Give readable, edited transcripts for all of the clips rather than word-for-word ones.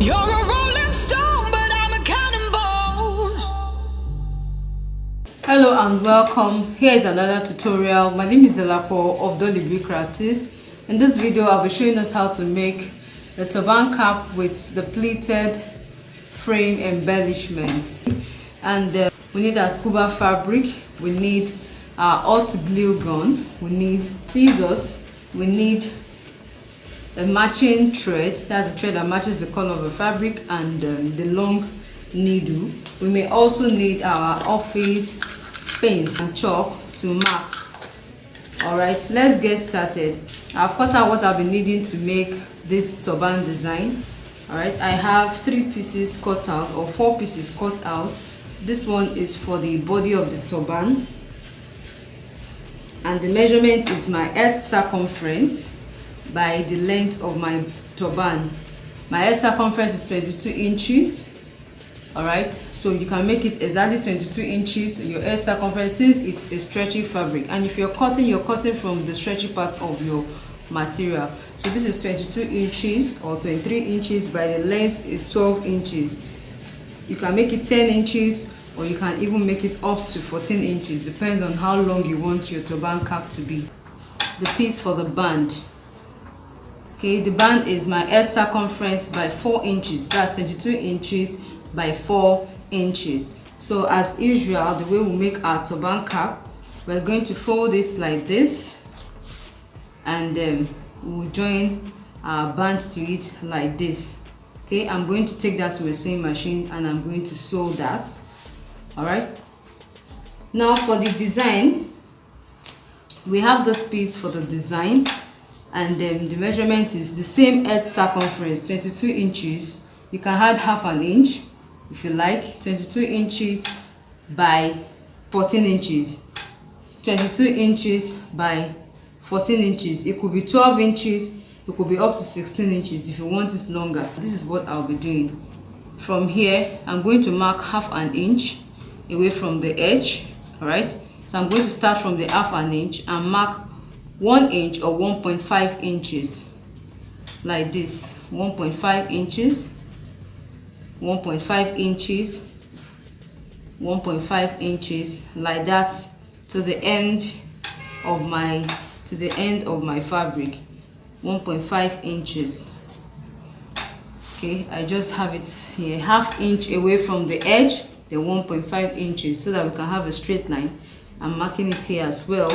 You're a rolling stone, but I'm a cannonball. Hello and welcome. Here is another tutorial. My name is Delapo of dolivebkrafties. In this video, I'll be showing us how to make the turban cap with the pleated frame embellishment. And we need our scuba fabric, we need our hot glue gun, we need scissors, we need a matching thread, that's the thread that matches the color of the fabric, and the long needle. We may also need our office pins and chalk to mark. Alright, let's get started. I've cut out what I'll be needing to make this turban design. Alright, I have 3 pieces cut out, or 4 pieces cut out. This one is for the body of the turban, and the measurement is my head circumference by the length of my turban. My head circumference is 22 inches. Alright, so you can make it exactly 22 inches your head circumference, since it's a stretchy fabric, and if you're cutting from the stretchy part of your material. So this is 22 inches or 23 inches by the length is 12 inches. You can make it 10 inches, or you can even make it up to 14 inches, depends on how long you want your turban cap to be. The piece for the band. Okay, the band is my head circumference by 4 inches, that's 22 inches by 4 inches. So as usual, the way we make our turban cap, we're going to fold this like this, and then we'll join our band to it like this. Okay, I'm going to take that to a sewing machine and I'm going to sew that. Alright, now for the design, we have this piece for the design, and then the measurement is the same head circumference, 22 inches. You can add half an inch if you like. 22 inches by 14 inches, 22 inches by 14 inches. It could be 12 inches, it could be up to 16 inches if you want it longer. This is what I'll be doing. From here, I'm going to mark half an inch away from the edge. All right, so I'm going to start from the half an inch and mark 1 inch or 1.5 inches like this. 1.5 inches, 1.5 inches, 1.5 inches, like that, to the end of my fabric. 1.5 inches. Okay, I just have it here, half inch away from the edge, then 1.5 inches, so that we can have a straight line. I'm marking it here as well.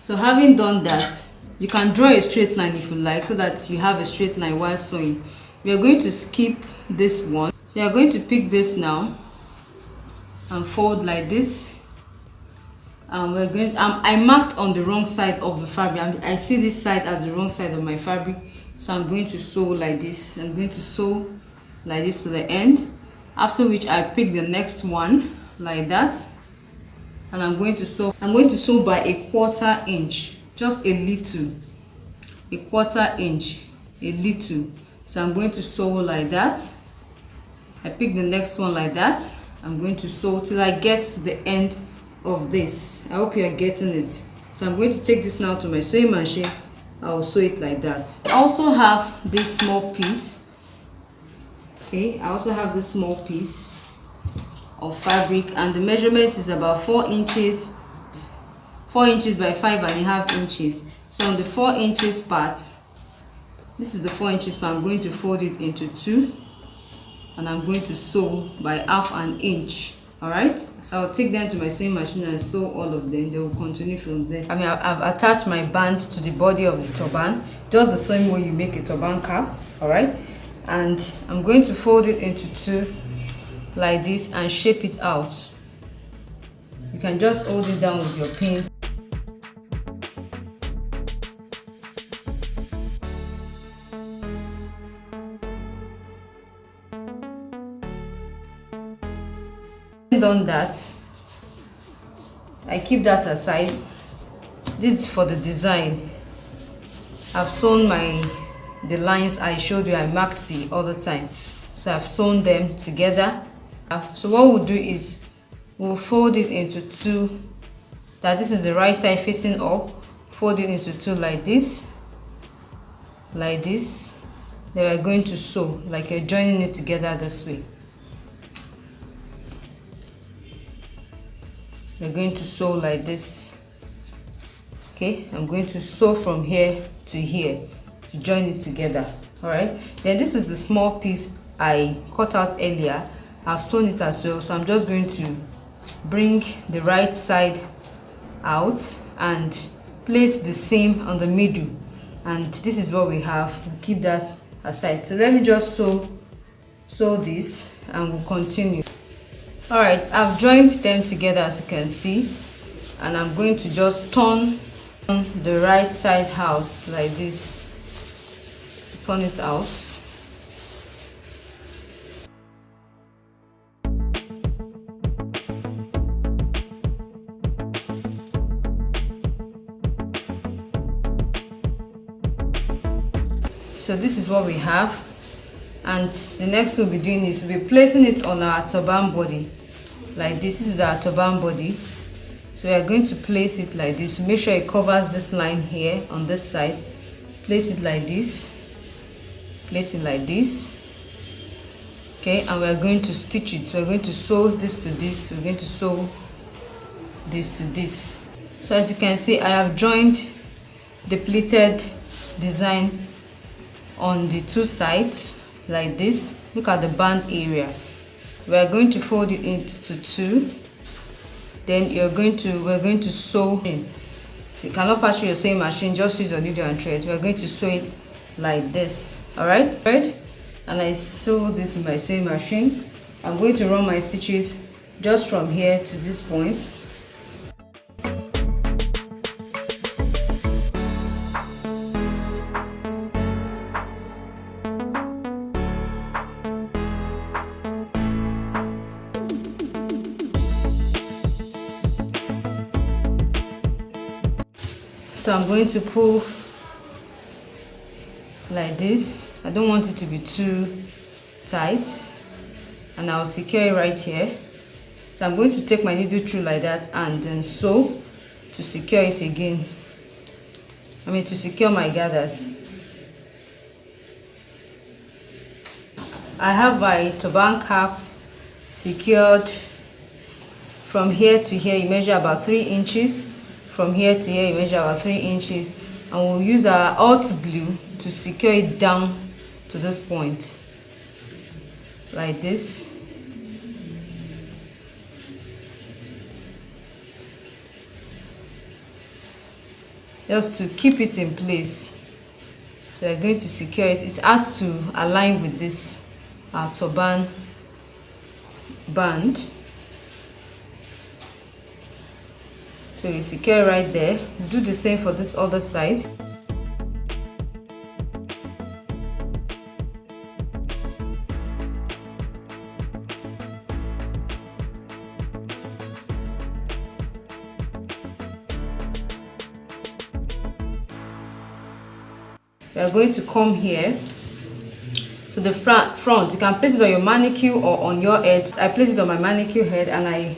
So having done that, you can draw a straight line if you like, so that you have a straight line while sewing. We are going to skip this one. So you are going to pick this now and fold like this. And we're going to, I marked on the wrong side of the fabric. I see this side as the wrong side of my fabric, so I'm going to sew like this. I'm going to sew like this to the end, after which I pick the next one like that, and I'm going to sew by a 1/4 inch, just a little, a 1/4 inch, a little. So I'm going to sew like that. I pick the next one like that. I'm going to sew till I get to the end of this. I hope you are getting it. So I'm going to take this now to my sewing machine. I will sew it like that. I also have this small piece. Okay, I also have this small piece of fabric, and the measurement is about 4 inches, 4 inches by 5.5 inches. So on the 4 inches part, this is the 4 inches part, I'm going to fold it into 2, and I'm going to sew by half an inch. Alright, so I'll take them to my sewing machine and sew all of them. They will continue from there. I've attached my band to the body of the turban, just the same way you make a turban cap. Alright, and I'm going to fold it into 2 like this and shape it out. You can just hold it down with your pin. Done that, I keep that aside. This is for the design. I've sewn the lines I showed you, I marked the other time, so I've sewn them together. So what we'll do is we'll fold it into 2 that this is the right side facing up, fold it into two like this, then we're going to sew like you're joining it together this way. We're going to sew like this. Okay, I'm going to sew from here to here to join it together. All right, then this is the small piece I cut out earlier. I've sewn it as well, so I'm just going to bring the right side out and place the same on the middle, and this is what we have. We'll keep that aside. So let me just sew this and we'll continue. All right, I've joined them together as you can see, and I'm going to just turn the right side house like this, turn it out. So this is what we have, and the next thing we'll be doing is we'll be placing it on our turban body like this. This is our turban body, so we are going to place it like this. Make sure it covers this line here on this side. Place it like this, place it like this. Okay, and we're going to stitch it. We're going to sew this to this, we're going to sew this to this. So as you can see, I have joined the pleated design on the two sides like this. Look at the band area. We are going to fold it into two, then we're going to sew in. You cannot pass through your sewing machine, just use your needle and thread. We're going to sew it like this. All right, and I sew this with my sewing machine. I'm going to run my stitches just from here to this point. So I'm going to pull like this. I don't want it to be too tight, and I'll secure it right here. So I'm going to take my needle through like that and then sew to secure it again. To secure my gathers. I have my turban cap secured from here to here. You measure about 3 inches. From here to here, you measure about 3 inches, and we'll use our hot glue to secure it down to this point, like this. Just to keep it in place. So we're going to secure it. It has to align with this turban band. So we secure right there. We'll do the same for this other side. We are going to come here to the front. You can place it on your manicure or on your head. I placed it on my manicure head, and I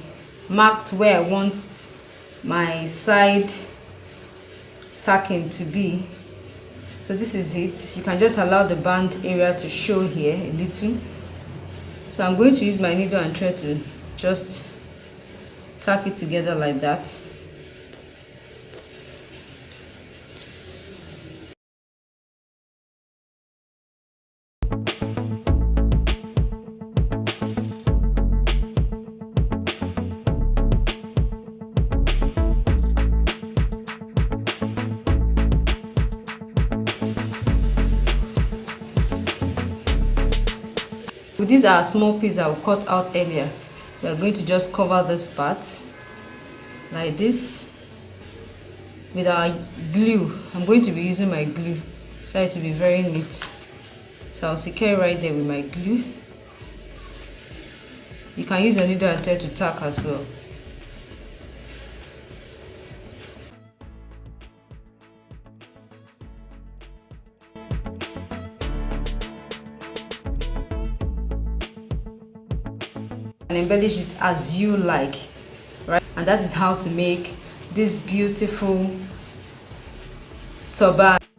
marked where I want my side tacking to be. So this is it. You can just allow the band area to show here a little. So I'm going to use my needle and thread to just tack it together like that. With these are small pieces I will cut out earlier. We are going to just cover this part like this with our glue. I'm going to be using my glue so it to be very neat. So I'll secure it right there with my glue. You can use a needle and thread to tack as well. And embellish it as you like, right? And that is how to make this beautiful turban.